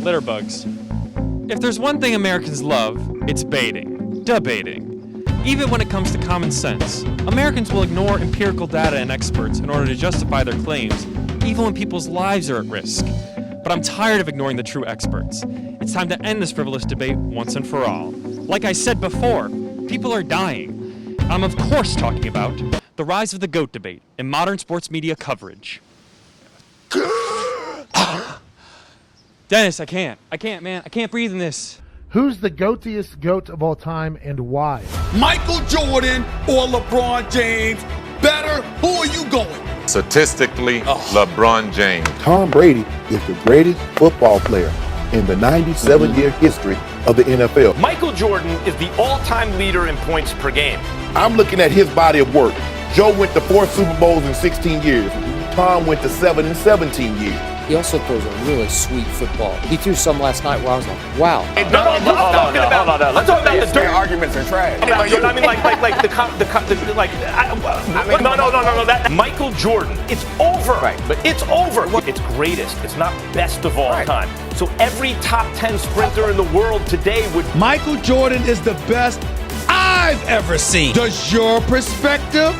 Litter bugs. If there's one thing Americans love, it's baiting. Debating. Even when it comes to common sense, Americans will ignore empirical data and experts in order to justify their claims, even when people's lives are at risk. But I'm tired of ignoring the true experts. It's time to end this frivolous debate once and for all. Like I said before, people are dying. I'm of course talking about the rise of the GOAT debate in modern sports media coverage. Dennis, I can't, man. I can't breathe in this. Who's the GOATiest GOAT of all time and why? Michael Jordan or LeBron James? Better? Who are you going? Statistically, LeBron James. Tom Brady is the greatest football player in the 97-year history of the NFL. Michael Jordan is the all-time leader in points per game. I'm looking at his body of work. Joe went to 4 Super Bowls in 16 years. Tom went to 7 in 17 years. He also throws a really sweet football. He threw some last night where I was like, wow. Let's talk about the dirt. Arguments are trash. I mean, that Michael Jordan, it's over. Right. But it's over. It's greatest. It's not best of all time. So every top 10 sprinter in the world today would. Michael Jordan is the best I've ever seen. Does your perspective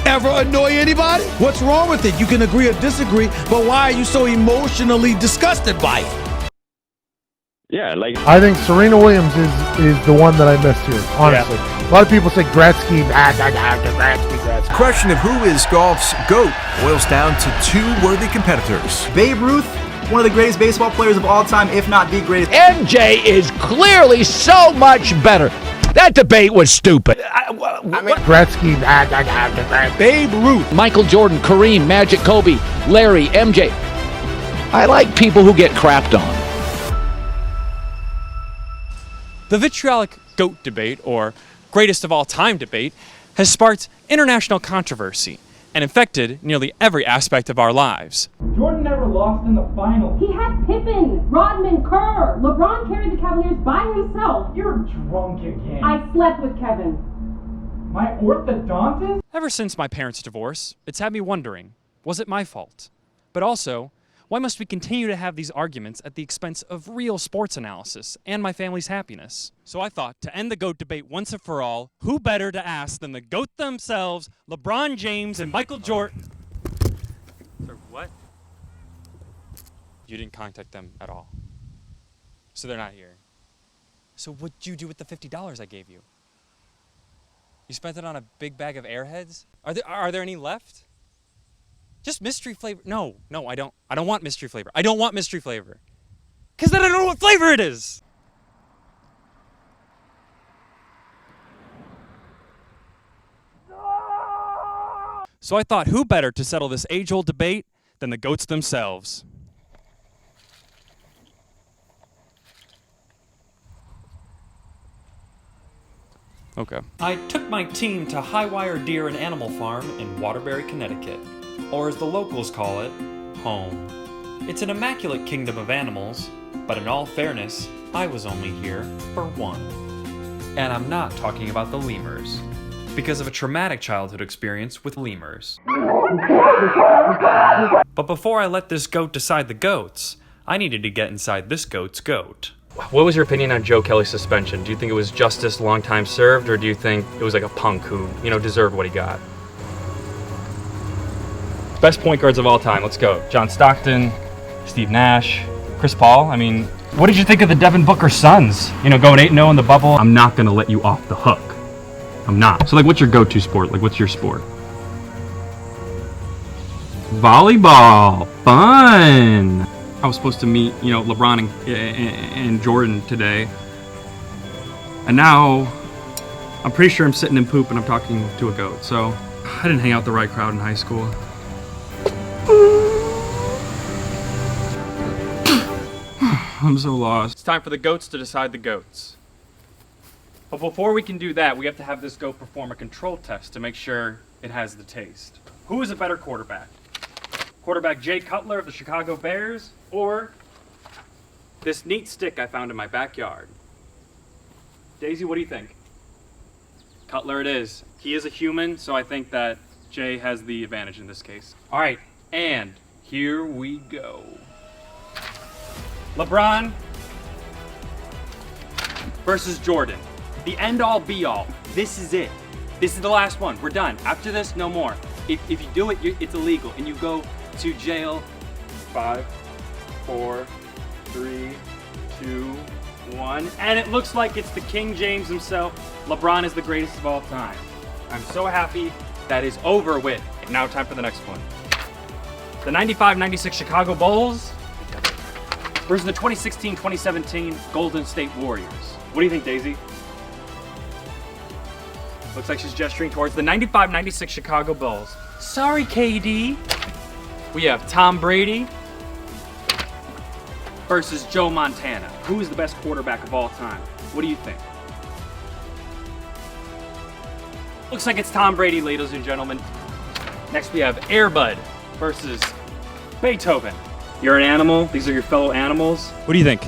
ever annoy anybody? What's wrong with it? You can agree or disagree, but why are you so emotionally disgusted by it? Yeah, like. I think Serena Williams is the one that I missed here, honestly. Yeah. A lot of people say Gretzky, Gretzky. The question of who is golf's GOAT boils down to two worthy competitors. Babe Ruth, one of the greatest baseball players of all time, if not the greatest. MJ is clearly so much better. That debate was stupid. Gretzky, Babe Ruth, Michael Jordan, Kareem, Magic, Kobe, Larry, MJ. I like people who get crapped on. The vitriolic GOAT debate, or greatest of all time debate, has sparked international controversy and infected nearly every aspect of our lives. Jordan never lost in the final. He had Pippen, Rodman, Kerr. LeBron carried the Cavaliers by himself. You're drunk again. I slept with Kevin. My orthodontist? Ever since my parents' divorce, it's had me wondering, was it my fault? But also, why must we continue to have these arguments at the expense of real sports analysis and my family's happiness? So I thought, to end the GOAT debate once and for all, who better to ask than the GOAT themselves, LeBron James and Michael Jordan? Sorry, what? You didn't contact them at all. So they're not here. So what'd you do with the $50 I gave you? You spent it on a big bag of Airheads? Are there any left? Just mystery flavor. No, I don't want mystery flavor. I don't want mystery flavor. Because then I don't know what flavor it is. So I thought, who better to settle this age-old debate than the GOATs themselves? Okay. I took my team to Highwire Deer and Animal Farm in Waterbury, Connecticut, or as the locals call it, home. It's an immaculate kingdom of animals, but in all fairness, I was only here for one. And I'm not talking about the lemurs, because of a traumatic childhood experience with lemurs. But before I let this GOAT decide the GOATs, I needed to get inside this GOAT's GOAT. What was your opinion on Joe Kelly's suspension? Do you think it was justice, long time served, or do you think it was like a punk who, deserved what he got? Best point guards of all time, let's go. John Stockton, Steve Nash, Chris Paul. I mean, what did you think of the Devin Booker Suns? Going 8-0 in the bubble? I'm not gonna let you off the hook. I'm not. So what's your go-to sport? What's your sport? Volleyball, fun. I was supposed to meet, LeBron and Jordan today. And now, I'm pretty sure I'm sitting in poop and I'm talking to a goat. So, I didn't hang out with the right crowd in high school. I'm so lost. It's time for the GOATs to decide the GOATs. But before we can do that, we have to have this GOAT perform a control test to make sure it has the taste. Who is a better quarterback? Quarterback Jay Cutler of the Chicago Bears, or this neat stick I found in my backyard? Daisy, what do you think? Cutler it is. He is a human, so I think that Jay has the advantage in this case. All right, and here we go. LeBron versus Jordan. The end-all, be-all. This is it. This is the last one. We're done. After this, no more. If you do it, it's illegal, and you go to jail. 5, 4, 3, 2, 1. And it looks like it's the King James himself. LeBron is the greatest of all time. I'm so happy that is over with. Now time for the next one. The 95-96 Chicago Bulls versus the 2016-2017 Golden State Warriors. What do you think, Daisy? Looks like she's gesturing towards the 95-96 Chicago Bulls. Sorry, KD. We have Tom Brady versus Joe Montana. Who is the best quarterback of all time? What do you think? Looks like it's Tom Brady, ladies and gentlemen. Next we have Air Bud versus Beethoven. You're an animal. These are your fellow animals. What do you think?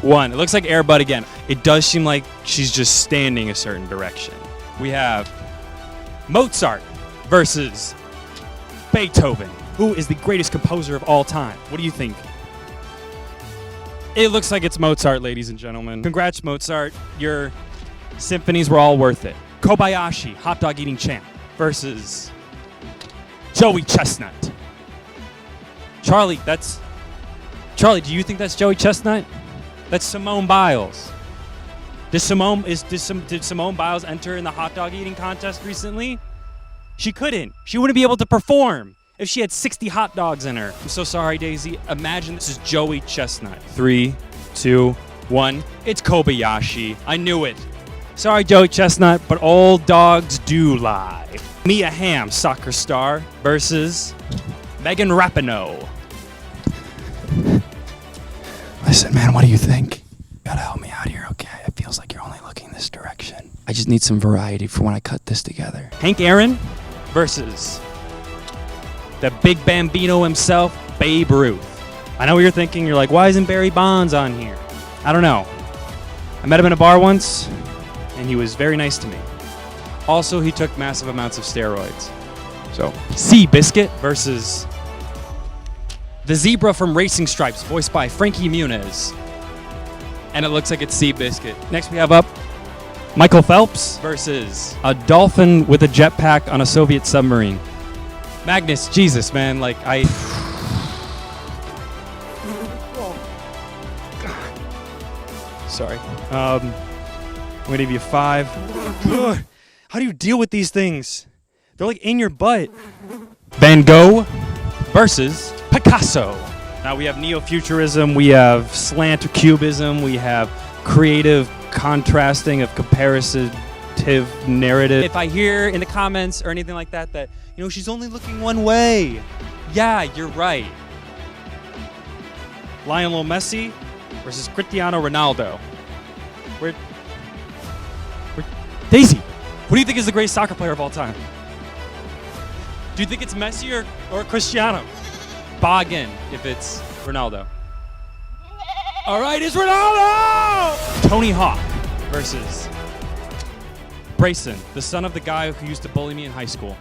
1. It looks like Air Bud again. It does seem like she's just standing a certain direction. We have Mozart versus Beethoven. Who is the greatest composer of all time? What do you think? It looks like it's Mozart, ladies and gentlemen. Congrats, Mozart. Your symphonies were all worth it. Kobayashi, hot dog eating champ, versus Joey Chestnut. Charlie, do you think that's Joey Chestnut? That's Simone Biles. Did Simone Biles enter in the hot dog eating contest recently? She couldn't. She wouldn't be able to perform if she had 60 hot dogs in her. I'm so sorry, Daisy. Imagine this is Joey Chestnut. 3, 2, 1. It's Kobayashi. I knew it. Sorry, Joey Chestnut, but old dogs do lie. Mia Hamm, soccer star, versus Megan Rapinoe. Listen, man, what do you think? You gotta help me out here, okay? It feels like you're only looking this direction. I just need some variety for when I cut this together. Hank Aaron versus the big Bambino himself, Babe Ruth. I know what you're thinking. You're like, why isn't Barry Bonds on here? I don't know. I met him in a bar once, and he was very nice to me. Also, he took massive amounts of steroids. So, Seabiscuit versus the zebra from Racing Stripes, voiced by Frankie Muniz. And it looks like it's Seabiscuit. Next we have up Michael Phelps versus a dolphin with a jetpack on a Soviet submarine. Magnus, Jesus, man, like Sorry. I'm gonna give you 5. Ugh. How do you deal with these things? They're like in your butt. Van Gogh versus Picasso. Now we have neo-futurism, we have slant cubism, we have creative contrasting of comparative narrative. If I hear in the comments or anything like that, she's only looking one way. Yeah, you're right. Lionel Messi versus Cristiano Ronaldo. Daisy, who do you think is the greatest soccer player of all time? Do you think it's Messi or Cristiano? Bargain if it's Ronaldo. All right, it's Ronaldo! Tony Hawk versus Brayson, the son of the guy who used to bully me in high school.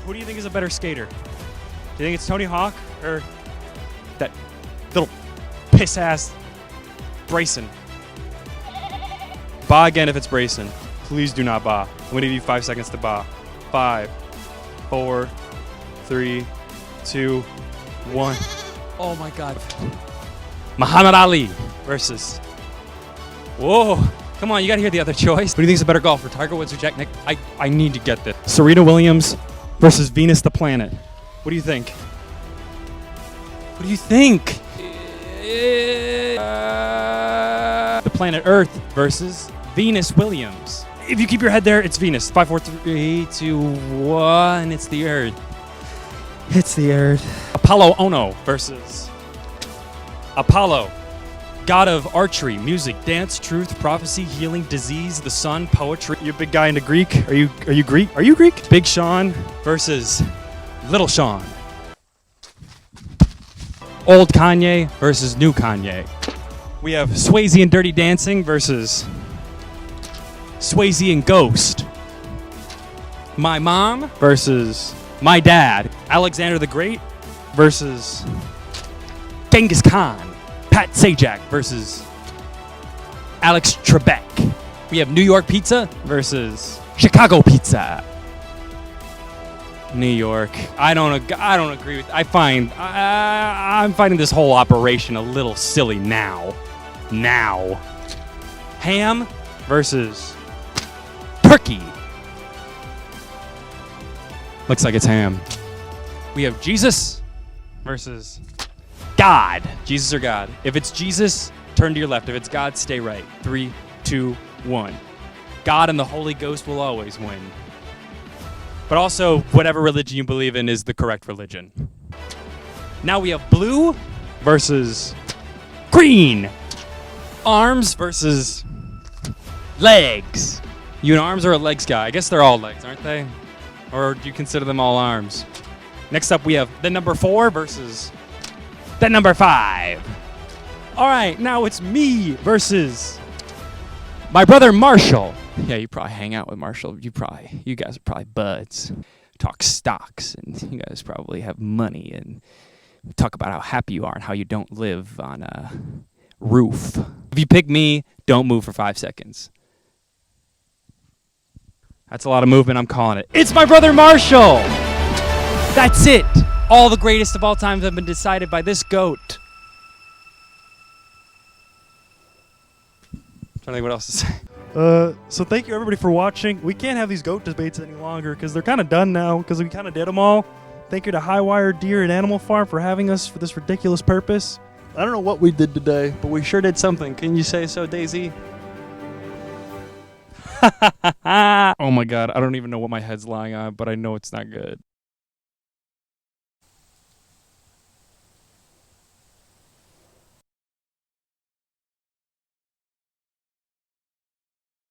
Who do you think is a better skater? Do you think it's Tony Hawk or that little piss-ass Brayson? Ba again if it's Brayson. Please do not ba. I'm going to give you 5 seconds to ba. 5, 4, 3, 2, 1. Oh my God. Muhammad Ali versus. Whoa. Come on, you got to hear the other choice. Who do you think is a better golfer, Tiger Woods or Jack Nicklaus? I need to get this. Serena Williams versus Venus the Planet. What do you think? What do you think? The planet Earth versus Venus Williams. If you keep your head there, it's Venus. 5, 4, 3, 2, 1. It's the Earth. It's the Earth. Apollo Ono versus Apollo, god of archery, music, dance, truth, prophecy, healing, disease, the sun, poetry. You a big guy into Greek? Are you Greek? Are you Greek? Big Sean versus Little Sean. Old Kanye versus new Kanye. We have Swayze and Dirty Dancing versus Swayze and Ghost. My mom versus my dad. Alexander the Great versus Genghis Khan. Pat Sajak versus Alex Trebek. We have New York pizza versus Chicago pizza. New York. I don't agree with. I'm finding this whole operation a little silly now. Ham versus turkey. Looks like it's ham. We have Jesus versus God. Jesus or God. If it's Jesus, turn to your left. If it's God, stay right. 3, 2, 1. God and the Holy Ghost will always win. But also, whatever religion you believe in is the correct religion. Now we have blue versus green. Arms versus legs. You an arms or a legs guy? I guess they're all legs, aren't they? Or do you consider them all arms? Next up, we have the number 4 versus the number 5. All right, now it's me versus my brother Marshall. Yeah, you probably hang out with Marshall. You guys are probably buds. Talk stocks, and you guys probably have money, and talk about how happy you are and how you don't live on a roof. If you pick me, don't move for 5 seconds. That's a lot of movement. I'm calling it. It's my brother Marshall. That's it. All the greatest of all times have been decided by this GOAT. I'm trying to think what else to say. So thank you everybody for watching. We can't have these GOAT debates any longer because they're kind of done now because we kind of did them all. Thank you to Highwire Deer and Animal Farm for having us for this ridiculous purpose. I don't know what we did today, but we sure did something. Can you say so, Daisy? Oh my God, I don't even know what my head's lying on, but I know it's not good.